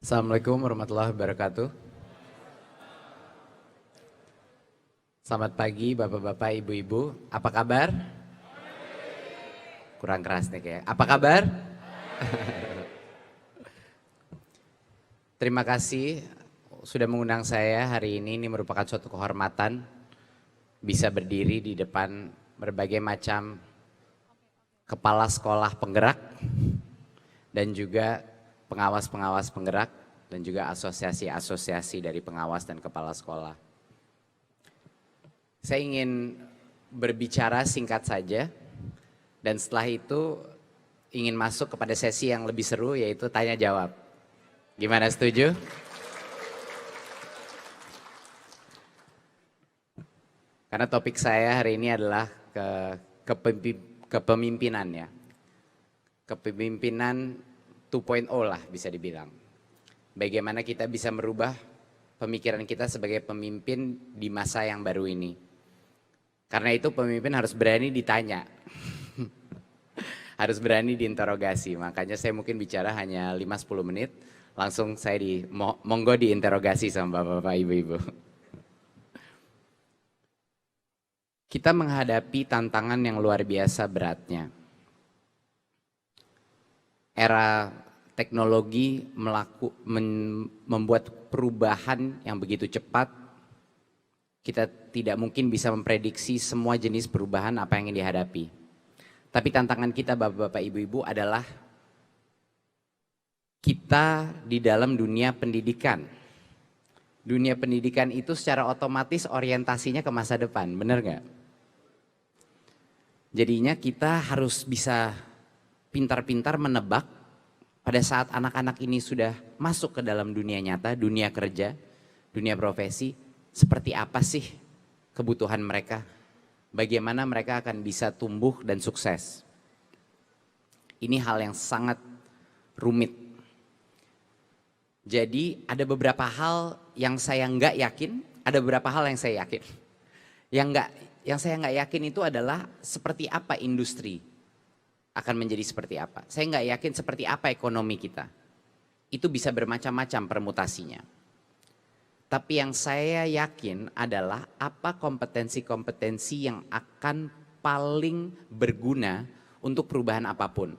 Assalamualaikum warahmatullahi wabarakatuh. Selamat pagi Bapak-Bapak, Ibu-Ibu. Apa kabar? Kurang keras nih kayak. Apa kabar? Terima kasih sudah mengundang saya hari ini. Ini merupakan suatu kehormatan bisa berdiri di depan berbagai macam kepala sekolah penggerak dan juga pengawas-pengawas penggerak dan juga asosiasi-asosiasi dari pengawas dan kepala sekolah. Saya ingin berbicara singkat saja dan setelah itu ingin masuk kepada sesi yang lebih seru, yaitu tanya jawab. Gimana, setuju? Karena topik saya hari ini adalah kepemimpinan ya. Kepemimpinan 2.0 lah bisa dibilang. Bagaimana kita bisa merubah pemikiran kita sebagai pemimpin di masa yang baru ini. Karena itu pemimpin harus berani ditanya. Harus berani diinterogasi. Makanya saya mungkin bicara hanya 5-10 menit. Langsung saya monggo diinterogasi sama bapak-bapak, ibu-ibu. Kita menghadapi tantangan yang luar biasa beratnya. Era teknologi membuat perubahan yang begitu cepat. Kita tidak mungkin bisa memprediksi semua jenis perubahan apa yang dihadapi. Tapi tantangan kita bapak-bapak, ibu-ibu adalah kita di dalam dunia pendidikan. Dunia pendidikan itu secara otomatis orientasinya ke masa depan, benar nggak? Jadinya kita harus bisa pintar-pintar menebak pada saat anak-anak ini sudah masuk ke dalam dunia nyata, dunia kerja, dunia profesi, seperti apa sih kebutuhan mereka? Bagaimana mereka akan bisa tumbuh dan sukses? Ini hal yang sangat rumit. Jadi ada beberapa hal yang saya nggak yakin, ada beberapa hal yang saya yakin. Yang saya nggak yakin itu adalah seperti apa industri akan menjadi seperti apa. Saya nggak yakin seperti apa ekonomi kita. Itu bisa bermacam-macam permutasinya. Tapi yang saya yakin adalah apa kompetensi-kompetensi yang akan paling berguna untuk perubahan apapun.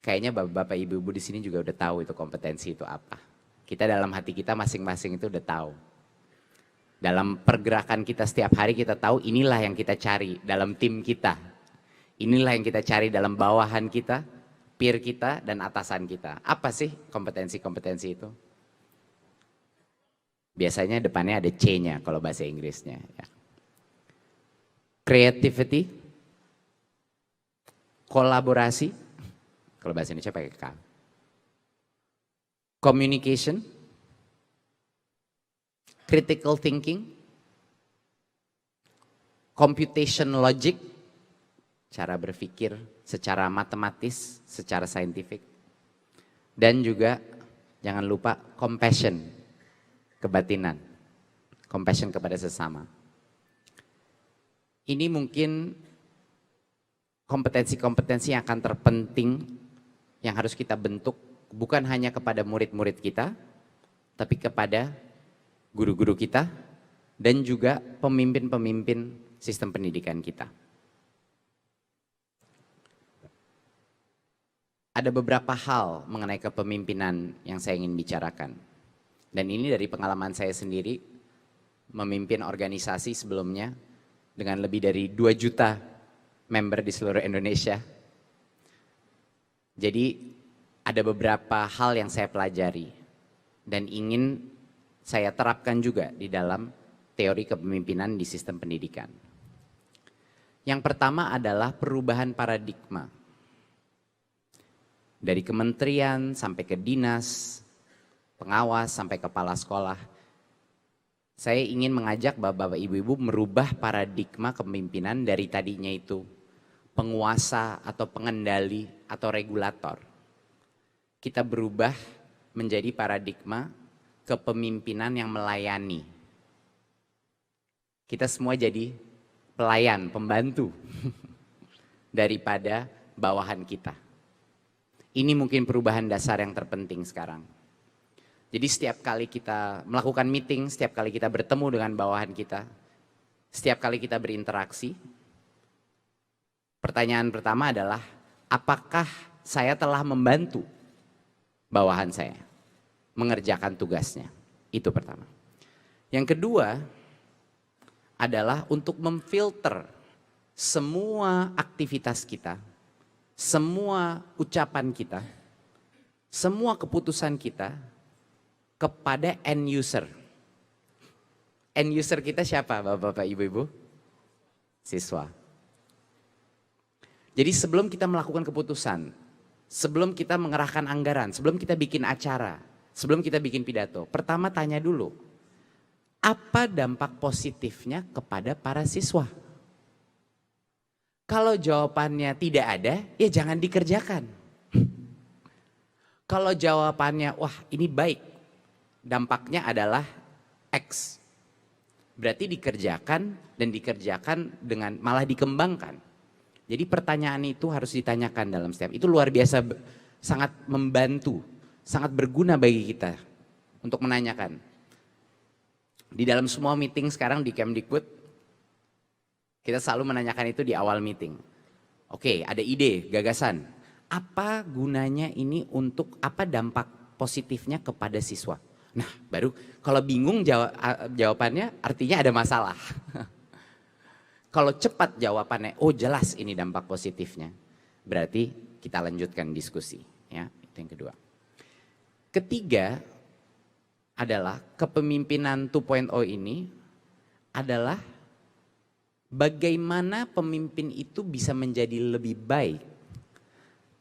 Kayaknya bapak-bapak, ibu-ibu di sini juga udah tahu itu kompetensi itu apa. Kita dalam hati kita masing-masing itu udah tahu. Dalam pergerakan kita setiap hari kita tahu inilah yang kita cari dalam tim kita. Inilah yang kita cari dalam bawahan kita, peer kita, dan atasan kita. Apa sih kompetensi-kompetensi itu? Biasanya depannya ada C-nya kalau bahasa Inggrisnya. Ya. Creativity, kolaborasi, kalau bahasa Indonesia pakai K. Communication, critical thinking, computation logic, cara berpikir secara matematis, secara saintifik, dan juga jangan lupa compassion, kebatinan, compassion kepada sesama. Ini mungkin kompetensi-kompetensi yang akan terpenting yang harus kita bentuk bukan hanya kepada murid-murid kita, tapi kepada guru-guru kita dan juga pemimpin-pemimpin sistem pendidikan kita. Ada beberapa hal mengenai kepemimpinan yang saya ingin bicarakan. Dan ini dari pengalaman saya sendiri memimpin organisasi sebelumnya dengan lebih dari 2 juta member di seluruh Indonesia. Jadi ada beberapa hal yang saya pelajari dan ingin saya terapkan juga di dalam teori kepemimpinan di sistem pendidikan. Yang pertama adalah perubahan paradigma. Dari kementerian sampai ke dinas, pengawas sampai kepala sekolah. Saya ingin mengajak bapak-bapak, ibu-ibu merubah paradigma kepemimpinan dari tadinya itu penguasa atau pengendali atau regulator. Kita berubah menjadi paradigma kepemimpinan yang melayani. Kita semua jadi pelayan, pembantu daripada bawahan kita. Ini mungkin perubahan dasar yang terpenting sekarang. Jadi setiap kali kita melakukan meeting, setiap kali kita bertemu dengan bawahan kita, setiap kali kita berinteraksi, pertanyaan pertama adalah, apakah saya telah membantu bawahan saya mengerjakan tugasnya? Itu pertama. Yang kedua adalah untuk memfilter semua aktivitas kita, semua ucapan kita, semua keputusan kita kepada end user. End user kita siapa, Bapak-bapak, Ibu-ibu? Siswa. Jadi sebelum kita melakukan keputusan, sebelum kita mengerahkan anggaran, sebelum kita bikin acara, sebelum kita bikin pidato, pertama tanya dulu, apa dampak positifnya kepada para siswa? Kalau jawabannya tidak ada, ya jangan dikerjakan. Kalau jawabannya, wah ini baik, dampaknya adalah X, berarti dikerjakan dan dikerjakan dengan malah dikembangkan. Jadi pertanyaan itu harus ditanyakan dalam setiap, itu luar biasa, sangat membantu, sangat berguna bagi kita untuk menanyakan. Di dalam semua meeting sekarang di Kemdikbud, kita selalu menanyakan itu di awal meeting. Oke, ada ide, gagasan, apa gunanya ini untuk, apa dampak positifnya kepada siswa? Nah baru kalau bingung jawabannya artinya ada masalah. Kalau cepat jawabannya, oh jelas ini dampak positifnya, berarti kita lanjutkan diskusi. Ya, itu yang kedua. Ketiga adalah kepemimpinan 2.0 ini adalah bagaimana pemimpin itu bisa menjadi lebih baik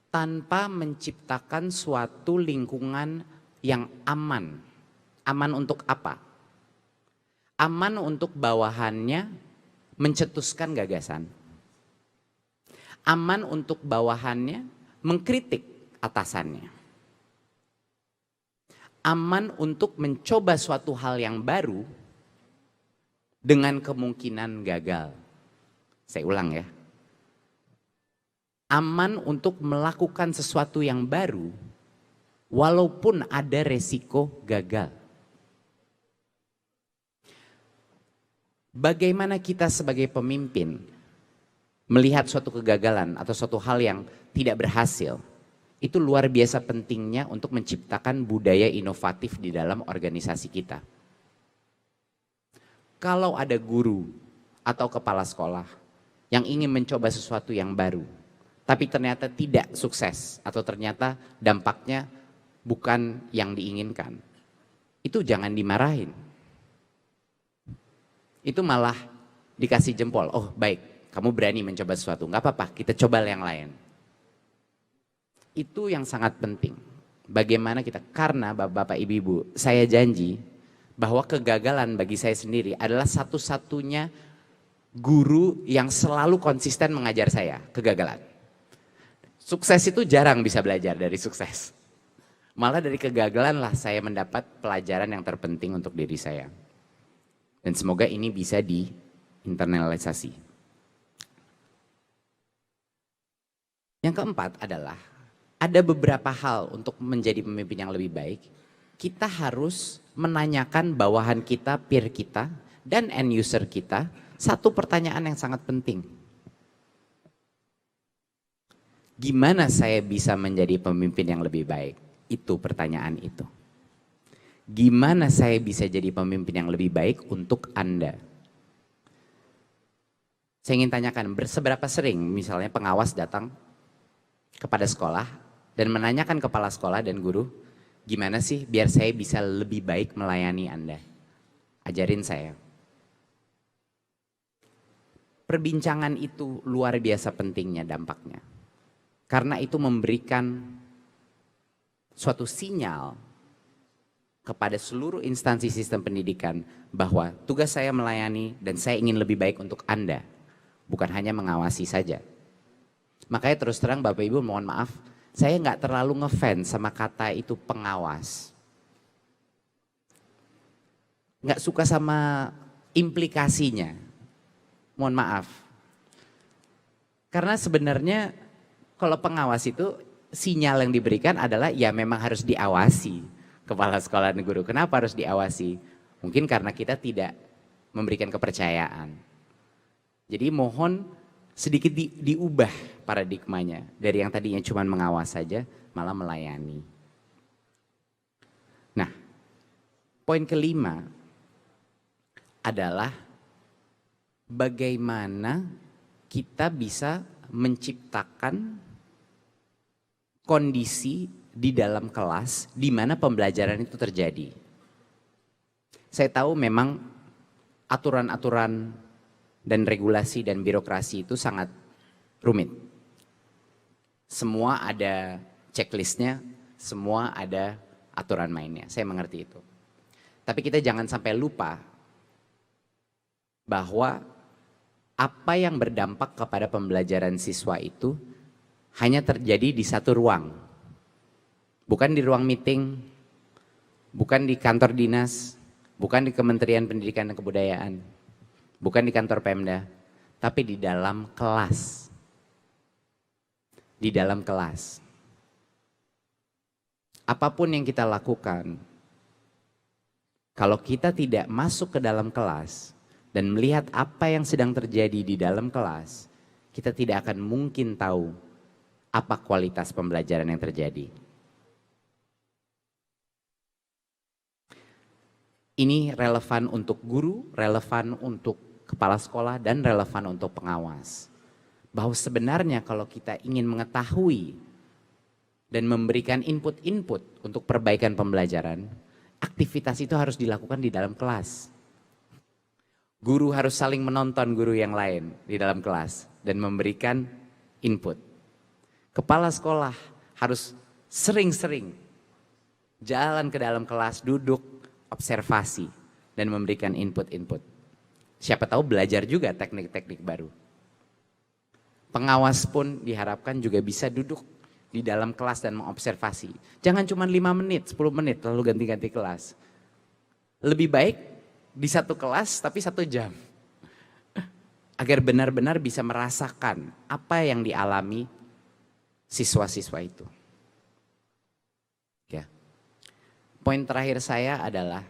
tanpa menciptakan suatu lingkungan yang aman. Aman untuk apa? Aman untuk bawahannya mencetuskan gagasan. Aman untuk bawahannya mengkritik atasannya. Aman untuk mencoba suatu hal yang baru dengan kemungkinan gagal. Saya ulang ya. Aman untuk melakukan sesuatu yang baru walaupun ada resiko gagal. Bagaimana kita sebagai pemimpin melihat suatu kegagalan atau suatu hal yang tidak berhasil, itu luar biasa pentingnya untuk menciptakan budaya inovatif di dalam organisasi kita. Kalau ada guru atau kepala sekolah yang ingin mencoba sesuatu yang baru, tapi ternyata tidak sukses atau ternyata dampaknya bukan yang diinginkan, itu jangan dimarahin. Itu malah dikasih jempol, oh baik kamu berani mencoba sesuatu, nggak apa-apa kita coba yang lain. Itu yang sangat penting. Bagaimana kita, karena Bapak Ibu, saya janji bahwa kegagalan bagi saya sendiri adalah satu-satunya guru yang selalu konsisten mengajar saya kegagalan. Sukses itu jarang bisa belajar dari sukses. Malah dari kegagalan lah saya mendapat pelajaran yang terpenting untuk diri saya. Dan semoga ini bisa diinternalisasi. Yang keempat adalah, ada beberapa hal untuk menjadi pemimpin yang lebih baik. Kita harus menanyakan bawahan kita, peer kita, dan end user kita satu pertanyaan yang sangat penting. Gimana saya bisa menjadi pemimpin yang lebih baik? Itu pertanyaan itu. Gimana saya bisa jadi pemimpin yang lebih baik untuk Anda? Saya ingin tanyakan, seberapa sering misalnya pengawas datang kepada sekolah dan menanyakan kepala sekolah dan guru, gimana sih biar saya bisa lebih baik melayani Anda? Ajarin saya. Perbincangan itu luar biasa pentingnya dampaknya. Karena itu memberikan suatu sinyal kepada seluruh instansi sistem pendidikan bahwa tugas saya melayani dan saya ingin lebih baik untuk Anda, bukan hanya mengawasi saja. Makanya terus terang Bapak Ibu mohon maaf, saya nggak terlalu ngefans sama kata itu pengawas. Nggak suka sama implikasinya, mohon maaf. Karena sebenarnya kalau pengawas itu sinyal yang diberikan adalah ya memang harus diawasi. kepala sekolah dan guru. Kenapa harus diawasi? Mungkin karena kita tidak memberikan kepercayaan. Jadi mohon sedikit diubah paradigmanya. Dari yang tadinya cuma mengawas saja, malah melayani. Nah, poin kelima adalah bagaimana kita bisa menciptakan kondisi di dalam kelas di mana pembelajaran itu terjadi. Saya tahu memang aturan-aturan dan regulasi dan birokrasi itu sangat rumit. Semua ada checklistnya, semua ada aturan mainnya. Saya mengerti itu. Tapi kita jangan sampai lupa bahwa apa yang berdampak kepada pembelajaran siswa itu hanya terjadi di satu ruang. Bukan di ruang meeting, bukan di kantor dinas, bukan di Kementerian Pendidikan dan Kebudayaan, bukan di kantor Pemda, tapi di dalam kelas. Di dalam kelas. Apapun yang kita lakukan, kalau kita tidak masuk ke dalam kelas dan melihat apa yang sedang terjadi di dalam kelas, kita tidak akan mungkin tahu apa kualitas pembelajaran yang terjadi. Ini relevan untuk guru, relevan untuk kepala sekolah, dan relevan untuk pengawas. Bahwa sebenarnya kalau kita ingin mengetahui dan memberikan input-input untuk perbaikan pembelajaran, aktivitas itu harus dilakukan di dalam kelas. Guru harus saling menonton guru yang lain di dalam kelas dan memberikan input. Kepala sekolah harus sering-sering jalan ke dalam kelas, duduk, observasi, dan memberikan input-input. Siapa tahu belajar juga teknik-teknik baru. Pengawas pun diharapkan juga bisa duduk di dalam kelas dan mengobservasi. Jangan cuma 5 menit, 10 menit lalu ganti-ganti kelas. Lebih baik di satu kelas tapi 1 jam. Agar benar-benar bisa merasakan apa yang dialami siswa-siswa itu. Ya. Poin terakhir saya adalah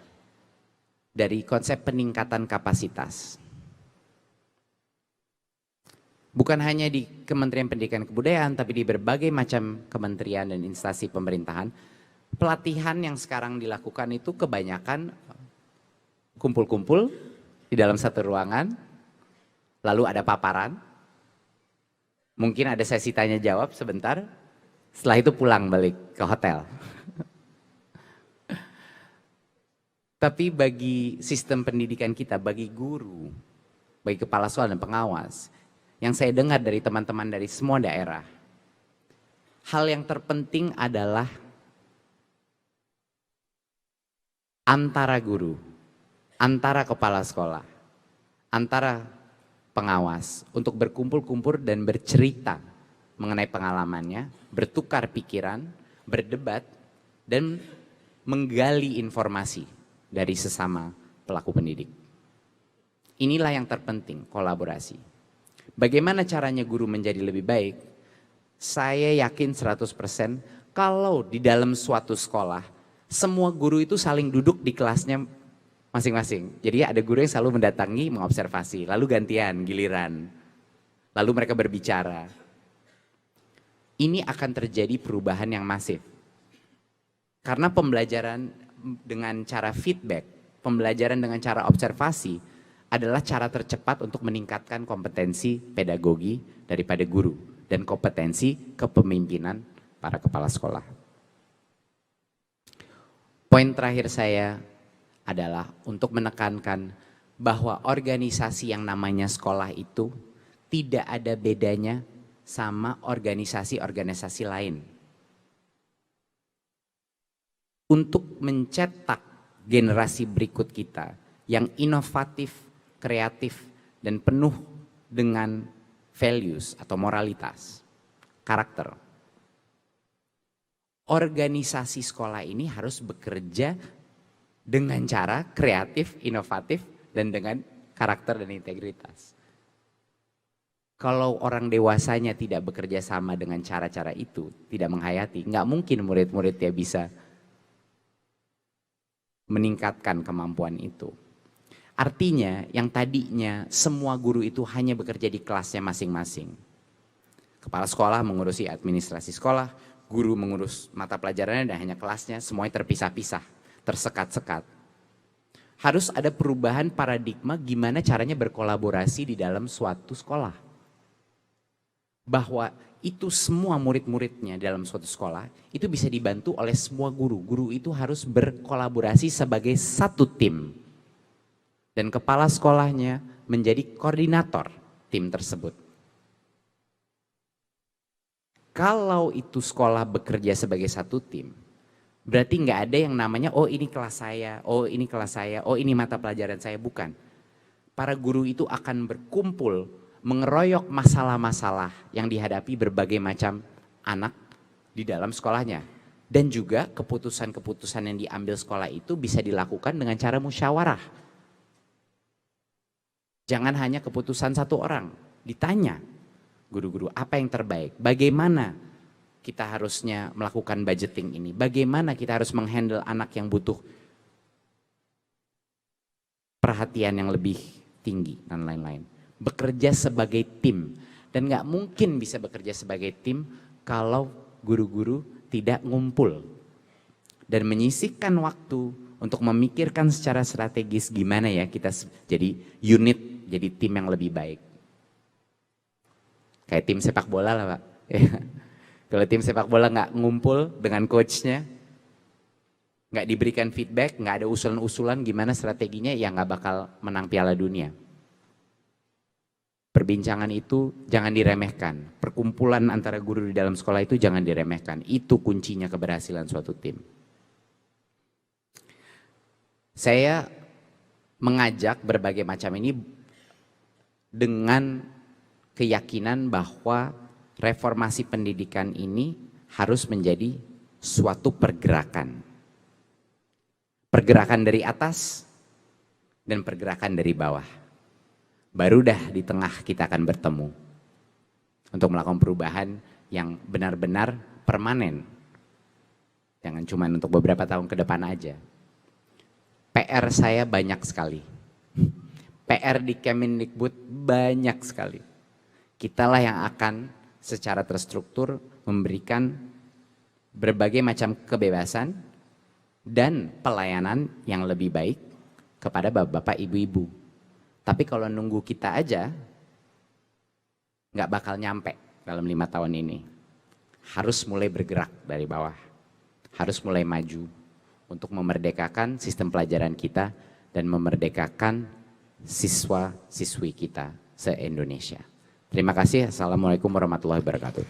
dari konsep peningkatan kapasitas. Bukan hanya di Kementerian Pendidikan dan Kebudayaan, tapi di berbagai macam kementerian dan instansi pemerintahan, pelatihan yang sekarang dilakukan itu kebanyakan kumpul-kumpul di dalam satu ruangan, lalu ada paparan, mungkin ada sesi tanya jawab sebentar, setelah itu pulang balik ke hotel. Tapi bagi sistem pendidikan kita, bagi guru, bagi kepala sekolah dan pengawas, yang saya dengar dari teman-teman dari semua daerah, hal yang terpenting adalah antara guru, antara kepala sekolah, antara pengawas untuk berkumpul-kumpul dan bercerita mengenai pengalamannya, bertukar pikiran, berdebat, dan menggali informasi dari sesama pelaku pendidik. Inilah yang terpenting, kolaborasi. Bagaimana caranya guru menjadi lebih baik? Saya yakin 100% kalau di dalam suatu sekolah, semua guru itu saling duduk di kelasnya masing-masing. Jadi ada guru yang selalu mendatangi, mengobservasi, lalu gantian, giliran. Lalu mereka berbicara. Ini akan terjadi perubahan yang masif. Karena pembelajaran dengan cara feedback, pembelajaran dengan cara observasi adalah cara tercepat untuk meningkatkan kompetensi pedagogi daripada guru dan kompetensi kepemimpinan para kepala sekolah. Poin terakhir saya adalah untuk menekankan bahwa organisasi yang namanya sekolah itu tidak ada bedanya sama organisasi-organisasi lain. Untuk mencetak generasi berikut kita yang inovatif, kreatif, dan penuh dengan values atau moralitas, karakter. Organisasi sekolah ini harus bekerja dengan cara kreatif, inovatif, dan dengan karakter dan integritas. Kalau orang dewasanya tidak bekerja sama dengan cara-cara itu, tidak menghayati, nggak mungkin murid-muridnya bisa meningkatkan kemampuan itu. Artinya yang tadinya semua guru itu hanya bekerja di kelasnya masing-masing. Kepala sekolah mengurusi administrasi sekolah, guru mengurus mata pelajarannya dan hanya kelasnya, semuanya terpisah-pisah, tersekat-sekat. Harus ada perubahan paradigma gimana caranya berkolaborasi di dalam suatu sekolah. Bahwa itu semua murid-muridnya dalam suatu sekolah, itu bisa dibantu oleh semua guru. Guru itu harus berkolaborasi sebagai satu tim. Dan kepala sekolahnya menjadi koordinator tim tersebut. Kalau itu sekolah bekerja sebagai satu tim, berarti nggak ada yang namanya, oh ini kelas saya, oh ini kelas saya, oh ini mata pelajaran saya, bukan. Para guru itu akan berkumpul, mengeroyok masalah-masalah yang dihadapi berbagai macam anak di dalam sekolahnya. Dan juga keputusan-keputusan yang diambil sekolah itu bisa dilakukan dengan cara musyawarah. Jangan hanya keputusan satu orang, ditanya. Guru-guru apa yang terbaik, bagaimana kita harusnya melakukan budgeting ini, bagaimana kita harus menghandle anak yang butuh perhatian yang lebih tinggi dan lain-lain. Bekerja sebagai tim, dan gak mungkin bisa bekerja sebagai tim kalau guru-guru tidak ngumpul dan menyisihkan waktu untuk memikirkan secara strategis gimana ya kita jadi unit, jadi tim yang lebih baik. Kayak tim sepak bola lah Pak. Kalau tim sepak bola nggak ngumpul dengan coachnya, nggak diberikan feedback, nggak ada usulan-usulan gimana strateginya, ya nggak bakal menang Piala Dunia. Perbincangan itu jangan diremehkan. Perkumpulan antara guru di dalam sekolah itu jangan diremehkan. Itu kuncinya keberhasilan suatu tim. Saya mengajak berbagai macam ini dengan keyakinan bahwa reformasi pendidikan ini harus menjadi suatu pergerakan. Pergerakan dari atas dan pergerakan dari bawah. Baru dah di tengah kita akan bertemu untuk melakukan perubahan yang benar-benar permanen. Jangan cuma untuk beberapa tahun ke depan aja. PR saya banyak sekali. PR di Kemendikbud banyak sekali. Kitalah yang akan secara terstruktur memberikan berbagai macam kebebasan dan pelayanan yang lebih baik kepada bapak-bapak, ibu-ibu. Tapi kalau nunggu kita aja, nggak bakal nyampe dalam 5 tahun ini. Harus mulai bergerak dari bawah, harus mulai maju untuk memerdekakan sistem pelajaran kita dan memerdekakan siswa-siswi kita se-Indonesia. Terima kasih. Assalamualaikum warahmatullahi wabarakatuh.